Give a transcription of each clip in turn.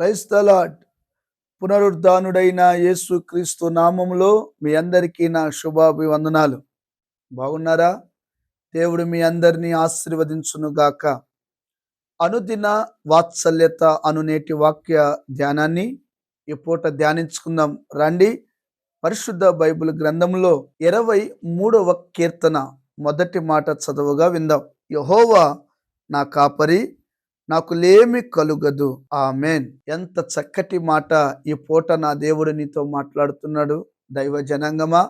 Praise the lord. పునరుద్ధానుడైన యేసు క్రీస్తు నామములో మీ అందరికీ నా శుభాభివందనాలు. బాగున్నారా? దేవుడు మీ అందరినీ ఆశీర్వదించును గాక. అనుదిన వాత్సల్యత అను నేటి వాక్య ధ్యానాన్ని ఈ పూట ధ్యానించుకుందాం రండి. పరిశుద్ధ బైబిల్ గ్రంథంలో 23వ కీర్తన మొదటి మాట చదువుగా విందాం. యెహోవా నా కాపరి, నాకు లేమి కలుగదు. ఆమేన్. ఎంత చక్కటి మాట ఈ పూట నా దేవుడు నీతో మాట్లాడుతున్నాడు. దైవ జనాంగమా,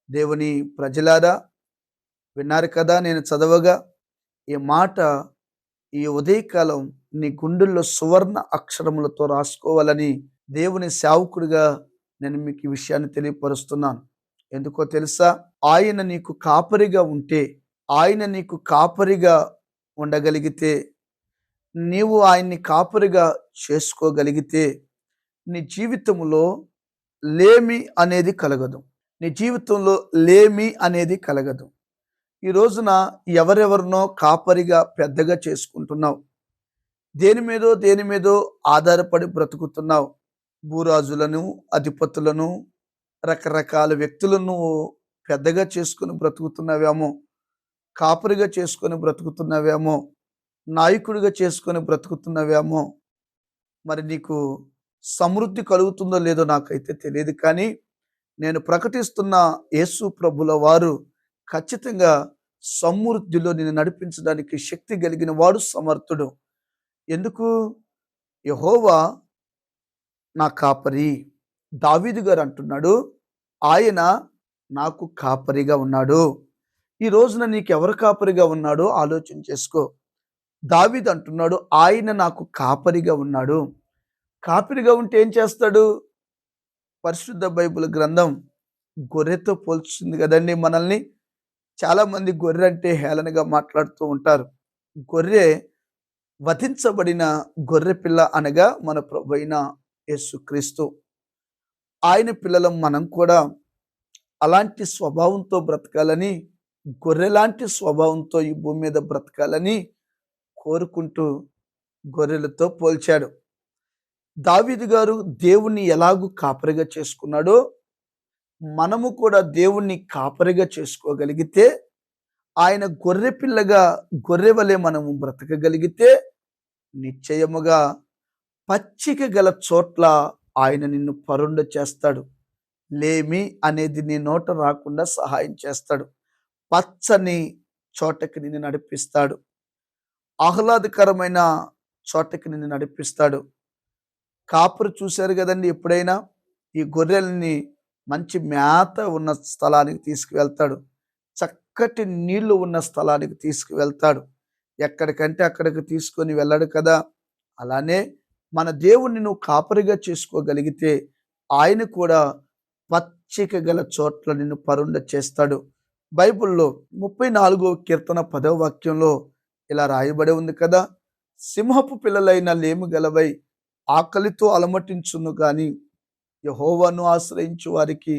దేవుని ప్రజలారా, విన్నారు కదా నేను చదవగా. ఈ మాట ఈ ఉదయకాలం నీ గుండెల్లో సువర్ణ అక్షరములతో రాసుకోవాలని దేవుని సేవకుడిగా నేను మీకు ఈ విషయాన్ని తెలియపరుస్తున్నాను. ఎందుకో తెలుసా? ఆయన నీకు కాపరిగా ఉంటే, ఆయన నీకు కాపరిగా ఉండగలిగితే, నీవు ఆయన్ని కాపరిగా చేసుకోగలిగితే నీ జీవితంలో లేమి అనేది కలగదు. నీ జీవితంలో లేమి అనేది కలగదు. ఈ రోజున ఎవరెవరినో కాపరిగా పెద్దగా చేసుకుంటున్నావు. దేని మీదో ఆధారపడి బ్రతుకుతున్నావు. భూరాజులను, అధిపతులను, రకరకాల వ్యక్తులను పెద్దగా చేసుకుని బ్రతుకుతున్నావేమో, కాపరిగా చేసుకొని బ్రతుకుతున్నావేమో, నాయకుడిగా చేసుకొని బ్రతుకుతున్నావేమో. మరి నీకు సమృద్ధి కలుగుతుందో లేదో నాకైతే తెలియదు, కానీ నేను ప్రకటిస్తున్న యేసు ప్రభుల వారు ఖచ్చితంగా సమృద్ధిలో నిన్ను నడిపించడానికి శక్తి కలిగిన వాడు, సమర్థుడు. ఎందుకు? యెహోవా నా కాపరి. దావీదు గారు అంటున్నాడు, ఆయన నాకు కాపరిగా ఉన్నాడు. ఈ రోజున నీకు ఎవరు కాపరిగా ఉన్నాడో ఆలోచన చేసుకో. దావీదు అంటున్నాడు, ఆయన నాకు కాపరిగా ఉన్నాడు. కాపరిగా ఉంటే ఏం చేస్తాడు? పరిశుద్ధ బైబిల్ గ్రంథం గొర్రెతో పోల్చుతుంది కదండి మనల్ని. చాలామంది గొర్రె అంటే హేళనగా మాట్లాడుతూ ఉంటారు. గొర్రె వధించబడిన గొర్రె పిల్ల అనగా మన ప్రభువైన యేసుక్రీస్తు. ఆయన పిల్లలం మనం కూడా అలాంటి స్వభావంతో బ్రతకాలని, గొర్రెలాంటి స్వభావంతో ఈ భూమి మీద బ్రతకాలని కోరుకుంటూ గొర్రెలతో పోల్చాడు. దావీదు గారు దేవుణ్ణి ఎలాగూ కాపరిగా చేసుకున్నాడో మనము కూడా దేవుణ్ణి కాపరిగా చేసుకోగలిగితే, ఆయన గొర్రె పిల్లగా గొర్రె వలె మనము బ్రతకగలిగితే నిశ్చయముగా పచ్చిక గల చోట్ల ఆయన నిన్ను పరుండ చేస్తాడు. లేమి అనేది నీ నోట రాకుండా సహాయం చేస్తాడు. పచ్చని చోటకి నిన్ను నడిపిస్తాడు. ఆహ్లాదకరమైన చోటకి నిన్ను నడిపిస్తాడు. కాపురు చూశారు కదండి, ఎప్పుడైనా ఈ గొర్రెల్ని మంచి మేత ఉన్న స్థలానికి తీసుకువెళ్తాడు. చక్కటి నీళ్లు ఉన్న స్థలానికి తీసుకువెళ్తాడు. ఎక్కడికంటే అక్కడికి తీసుకొని వెళ్ళడు కదా. అలానే మన దేవుణ్ణి నువ్వు కాపరిగా చేసుకోగలిగితే ఆయన కూడా పచ్చిక గల చోట్ల నిన్ను పరుండ చేస్తాడు. బైబిల్లో 34వ కీర్తన 10వ వాక్యంలో ఇలా రాయబడి ఉంది కదా, సింహపు పిల్లలైన లేమి గలవై ఆకలితో అలమటించును గాని యెహోవాను ఆశ్రయించు వారికి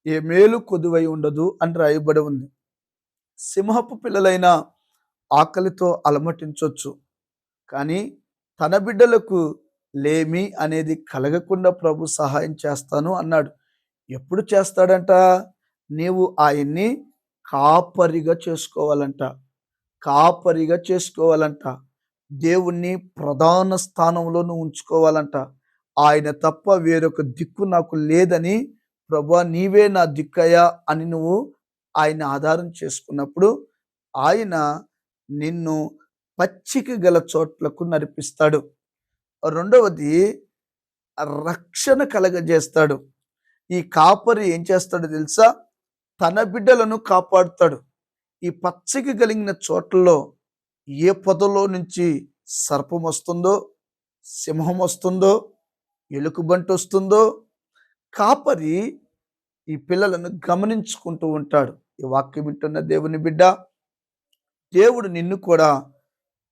ఏ మేలు కొదువై ఉండదు అని రాయబడి ఉంది. సింహపు పిల్లలైన ఆకలితో అలమటించవచ్చు, కానీ తన బిడ్డలకు లేమి అనేది కలగకుండా ప్రభు సహాయం చేస్తాను అన్నాడు. ఎప్పుడు చేస్తాడంట? నీవు ఆయన్ని కాపరిగా చేసుకోవాలంట. కాపరిగా చేసుకోవాలంట. దేవుణ్ణి ప్రధాన స్థానంలో నువ్వు ఉంచుకోవాలంట. ఆయన తప్ప వేరొక దిక్కు నాకు లేదని, ప్రభువా నీవే నా దిక్కయ్యా అని నువ్వు ఆయన ఆధారం చేసుకున్నప్పుడు ఆయన నిన్ను పచ్చిక గల చోట్లకు నడిపిస్తాడు. రెండవది, రక్షణ కలగజేస్తాడు. ఈ కాపరి ఏం చేస్తాడో తెలుసా? తన బిడ్డలను కాపాడుతాడు. ఈ పచ్చిక కలిగిన చోట్లలో ఏ పొదలో నుంచి సర్పం వస్తుందో, సింహం వస్తుందో, ఎలుకబంటి వస్తుందో కాపరి ఈ పిల్లలను గమనించుకుంటూ ఉంటాడు. ఈ వాక్యం వింటున్న దేవుని బిడ్డ, దేవుడు నిన్ను కూడా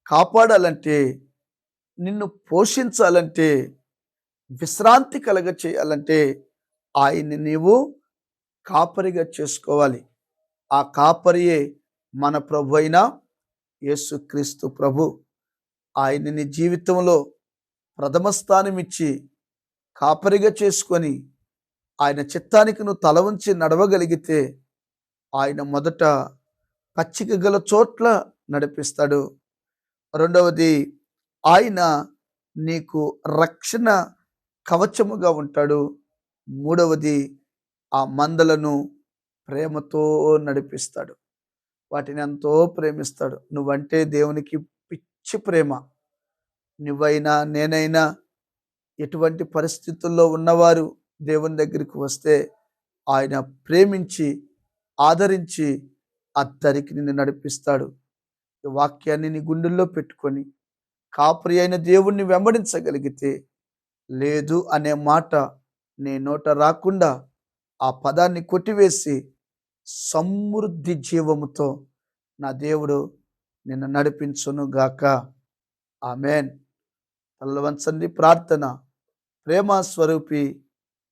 కాపాడాలంటే, నిన్ను పోషించాలంటే, విశ్రాంతి కలగ చేయాలంటే ఆయన్ని నీవు కాపరిగా చేసుకోవాలి. ఆ కాపరియే మన ప్రభు అయిన యేసుక్రీస్తు ప్రభు. ఆయన నీ జీవితంలో ప్రథమ స్థానం ఇచ్చి కాపరిగా చేసుకొని ఆయన చిత్తానికి నువ్వు తల ఉంచి నడవగలిగితే ఆయన మొదట పచ్చిక గల చోట్ల నడిపిస్తాడు. రెండవది, ఆయన నీకు రక్షణ కవచముగా ఉంటాడు. మూడవది, ఆ మందలను ప్రేమతో నడిపిస్తాడు. వాటిని ఎంతో ప్రేమిస్తాడు. నువ్వంటే దేవునికి పిచ్చి ప్రేమ. నువ్వైనా నేనైనా ఎటువంటి పరిస్థితుల్లో ఉన్నవారు దేవుని దగ్గరికి వస్తే ఆయన ప్రేమించి ఆదరించి అద్దరికి నిన్ను నడిపిస్తాడు. ఈ వాక్యాన్ని నీ గుండెల్లో పెట్టుకొని కాపరి అయిన దేవుణ్ణి వెంబడించగలిగితే లేదు అనే మాట నీ నోట రాకుండా ఆ పదాన్ని కొట్టివేసి సమృద్ధి జీవముతో నా దేవుడు నిన్ను నడిపించును గాక. ఆమెన్. తల్లవంచండి ప్రార్థన. ప్రేమ స్వరూపి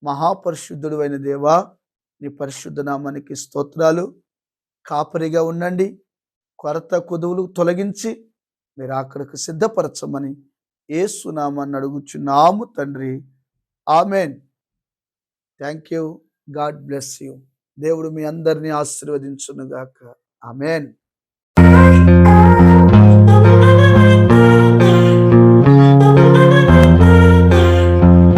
మహాపరిశుద్ధుడు అయిన దేవా, నీ పరిశుద్ధ నామానికి స్తోత్రాలు. కాపరిగా ఉండండి, కొరత కొదువులు తొలగించి మీరు అక్కడికి సిద్ధపరచమని యేసు నామాన్ని అడుగుచున్నాము తండ్రి. Amen. Thank you. God bless you. దేవుడు మీ అందరినీ ఆశీర్వదించును గాక. ఆమెన్.